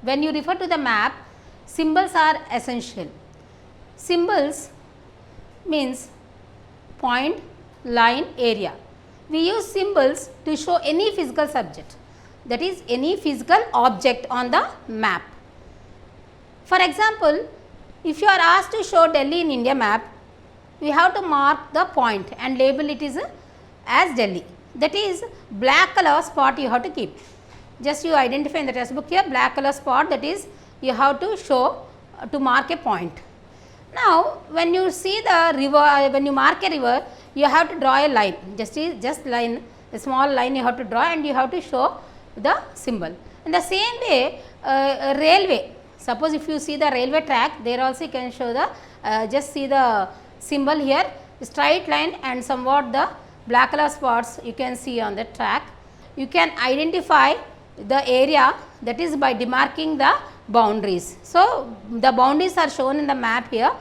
when you refer to the map, symbols are essential. Symbols means point, line, area. We use symbols to show any physical subject, that is any physical object on the map. For example, if you are asked to show Delhi in India map, we have to mark the point and label it as Delhi. That is black color spot you have to keep. Just you identify in the textbook here black color spot, that is you have to show to mark a point. Now, when you see the river, when you mark a river, you have to draw a line, just line, a small line you have to draw and you have to show the symbol. In the same way, a railway, suppose if you see the railway track, there also you can show the, just see the symbol here, straight line and somewhat the black color spots you can see on the track. You can identify the area, that is by demarking the boundaries. So, the boundaries are shown in the map here.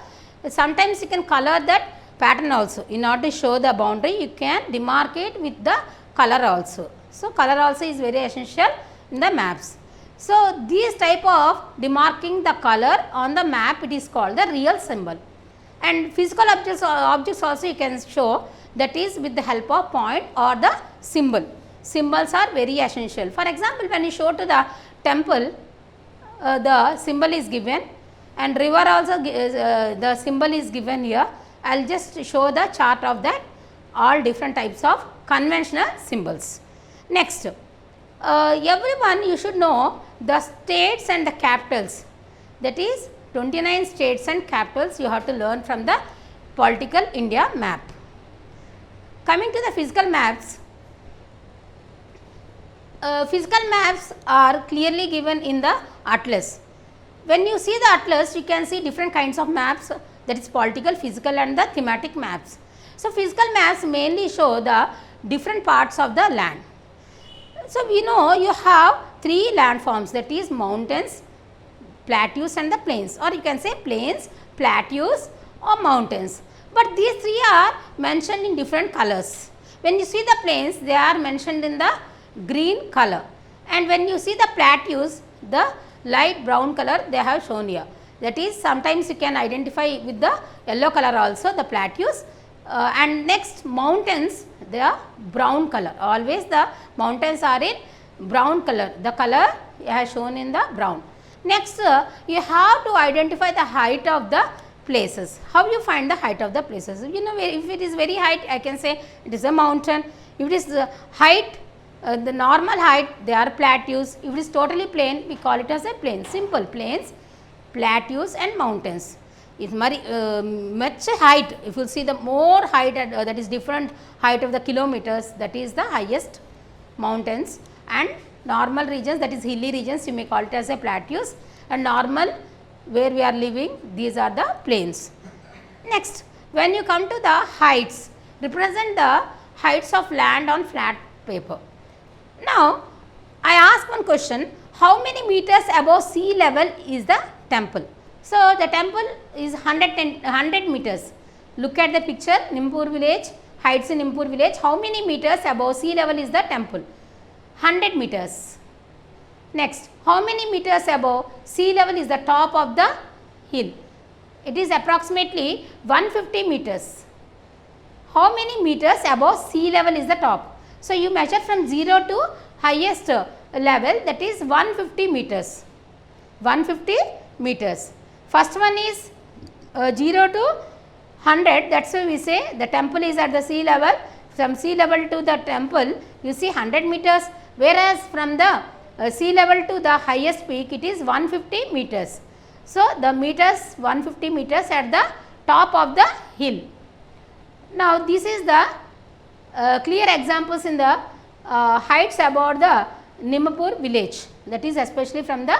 Sometimes you can color that pattern also. In order to show the boundary, you can demarcate with the color also. So, color also is very essential in the maps. So, these type of demarking the color on the map, it is called the real symbol. And physical objects also you can show, that is with the help of point or the symbol. Symbols are very essential. For example, when you show to the temple, the symbol is given, and river also the symbol is given here. I will just show the chart of that, all different types of conventional symbols. Next, everyone you should know the states and the capitals, that is 29 states and capitals you have to learn from the political India map. Coming to the physical maps, physical maps are clearly given in the atlas. When you see the atlas, you can see different kinds of maps, that is political, physical and the thematic maps. So, physical maps mainly show the different parts of the land. So, we know you have three landforms, that is mountains, plateaus and the plains, or you can say plains, plateaus or mountains. But these three are mentioned in different colors. When you see the plains, they are mentioned in the green color, and when you see the plateaus, the light brown color they have shown here. That is sometimes you can identify with the yellow color also the plateaus, and next mountains, they are brown color. Always the mountains are in brown color, the color has shown in the brown. Next, you have to identify the height of the places. How you find the height of the places? You know, if it is very height, I can say it is a mountain. If it is the height, the normal height, they are plateaus. If it is totally plain, we call it as a plain. Simple plains, plateaus and mountains. If much height, if you see the more height, that is different height of the kilometers, that is the highest mountains, and normal regions, that is hilly regions, you may call it as a plateaus, and normal where we are living, these are the plains. Next, when you come to the heights, represent the heights of land on flat paper. Now, I ask one question, how many meters above sea level is the temple? So, the temple is 100 meters. Look at the picture, Nimpur village, heights in Nimpur village, how many meters above sea level is the temple? 100 meters. Next, how many meters above sea level is the top of the hill? It is approximately 150 meters. How many meters above sea level is the top? So, you measure from 0 to highest level, that is 150 meters. 150 meters. First one is 0 to 100, that is why we say the temple is at the sea level. From sea level to the temple, you see 100 meters, whereas from the sea level to the highest peak, it is 150 meters. So, the meters 150 meters at the top of the hill. Now, this is the clear examples in the heights about the Nimpur village, that is especially from the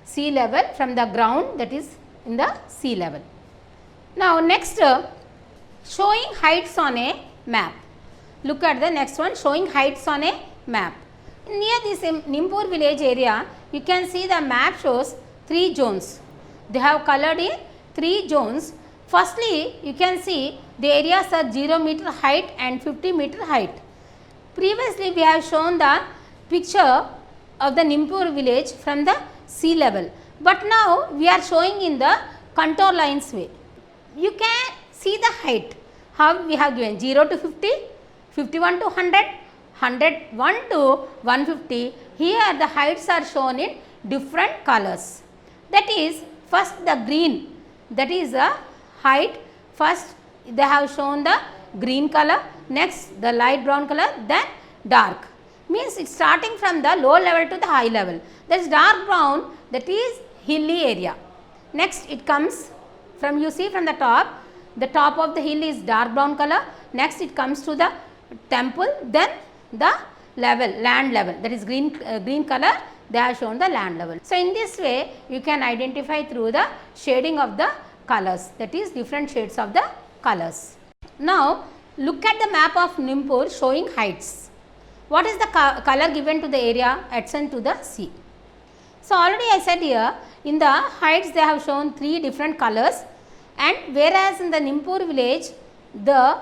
sea level, from the ground, that is in the sea level. Now, next showing heights on a map. Look at the next one, showing heights on a map. Near this Nimpur village area, you can see the map shows 3 zones. They have colored in 3 zones. Firstly, you can see the areas are 0 meter height and 50 meter height. Previously, we have shown the picture of the Nimpur village from the sea level, but now we are showing in the contour lines way. You can see the height, how we have given 0 to 50, 51 to 100, 101 to 150. Here the heights are shown in different colors. That is, first the green, that is the height. First they have shown the green color, next the light brown color, then dark. Means it's starting from the low level to the high level. That is dark brown, that is hilly area. Next it comes from, you see from the top of the hill is dark brown color. Next it comes to the temple, then the level, land level, that is green color, they have shown the land level. So in this way you can identify through the shading of the colors, that is different shades of the colors. Now look at the map of Nimpur showing heights. What is the color given to the area adjacent to the sea? So already I said here, in the heights they have shown 3 different colors, and whereas in the Nimpur village the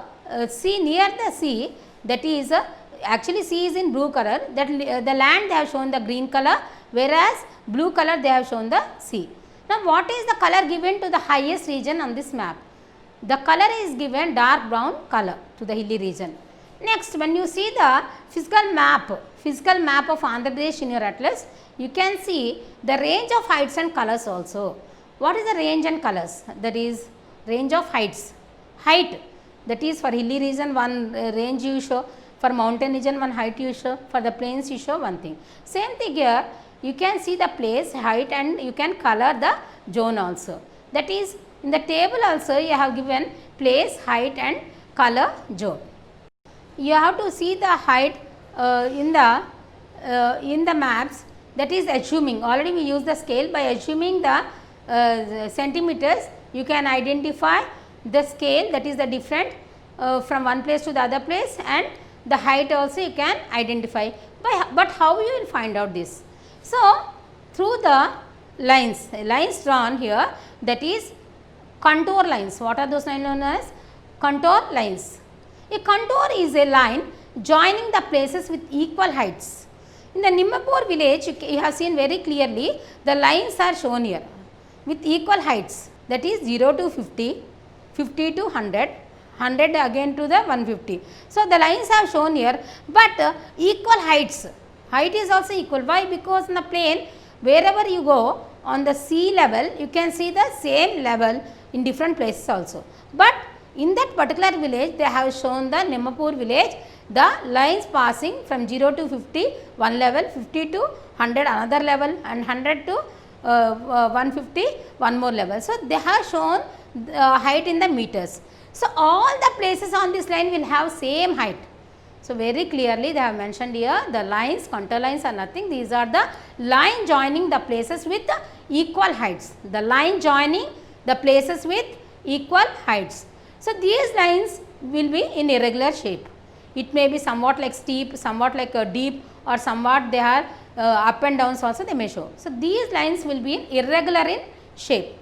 sea, near the sea, that is actually sea is in blue color, that the land they have shown the green color, whereas blue color they have shown the sea. Now what is the color given to the highest region on this map? The color is given dark brown color to the hilly region. Next, when you see the physical map of Andhra Pradesh in your atlas, you can see the range of heights and colors also. What is the range and colors? That is range of heights. Height, that is for hilly region one range you show, for mountain region one height you show, for the plains you show one thing. Same thing here, you can see the place, height, and you can color the zone also. That is, in the table also you have given place, height and color zone. You have to see the height in the maps, that is assuming, already we use the scale, by assuming the centimeters you can identify the scale, that is the different from one place to the other place, and the height also you can identify. But how you will find out this? So through the lines drawn here, that is contour lines. What are those lines known as? Contour lines. A contour is a line joining the places with equal heights. In the Nimpur village, you have seen very clearly the lines are shown here with equal heights, that is 0 to 50, 50 to 100, 100 again to the 150. So the lines are shown here, but equal heights. Height is also equal. Why? Because in the plain, wherever you go on the sea level, you can see the same level in different places also. But in that particular village, they have shown the Nimpur village, the lines passing from 0 to 50 one level, 50 to 100 another level, and 100 to 150 one more level. So they have shown height in the meters. So all the places on this line will have same height. So very clearly they have mentioned here, the lines, contour lines are nothing, these are the line joining the places with equal heights. The line joining the places with equal heights. So these lines will be in irregular shape. It may be somewhat like steep, somewhat like deep, or somewhat they are up and downs also they may show. So these lines will be irregular in shape.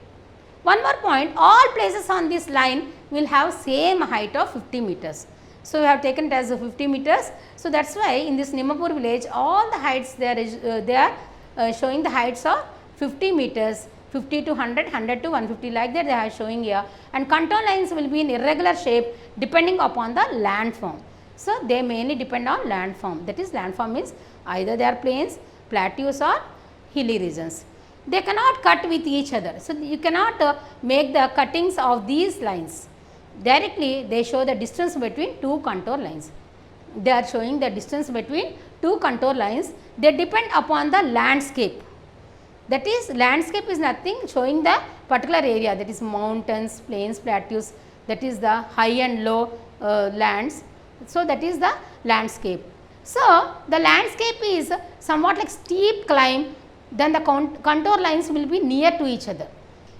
One more point, all places on this line will have same height of 50 meters. So we have taken it as 50 meters. So that is why in this Nimpur village, all the heights they are showing the heights of 50 meters. 50 to 100, 100 to 150, like that they are showing here, and contour lines will be in irregular shape depending upon the landform. So they mainly depend on landform, that is landform means either they are plains, plateaus or hilly regions. They cannot cut with each other. So you cannot make the cuttings of these lines. Directly they show the distance between two contour lines. They are showing the distance between two contour lines. They depend upon the landscape. That is, landscape is nothing, showing the particular area, that is mountains, plains, plateaus, that is the high and low lands. So that is the landscape. So the landscape is somewhat like steep climb, then the contour lines will be near to each other.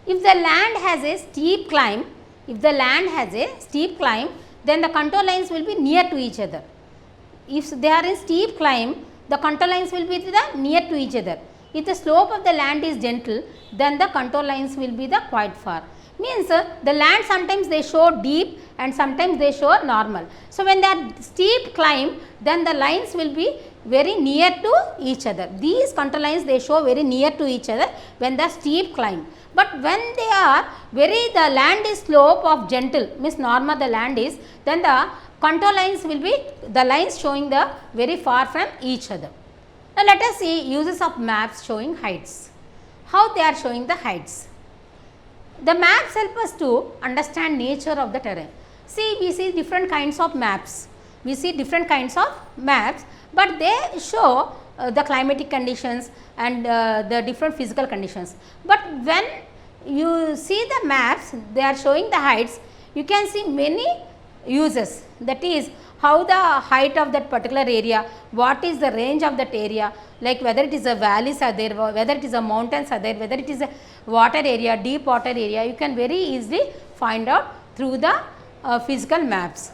If the land has a steep climb, then the contour lines will be near to each other. If they are in steep climb, the contour lines will be near to each other. If the slope of the land is gentle, then the contour lines will be quite far. Means the land sometimes they show deep and sometimes they show normal. So when they are steep climb, then the lines will be very near to each other. These contour lines they show very near to each other when the steep climb. But when they are the land is slope of gentle, means normal the land is, then the contour lines will be the lines showing the very far from each other. Now let us see uses of maps showing heights. How they are showing the heights? The maps help us to understand nature of the terrain. See, we see different kinds of maps. We see different kinds of maps, but they show the climatic conditions and the different physical conditions. But when you see the maps, they are showing the heights, you can see many uses, that is how the height of that particular area, what is the range of that area, like whether it is a valleys are there, whether it is a mountains are there, whether it is a water area, deep water area, you can very easily find out through the physical maps.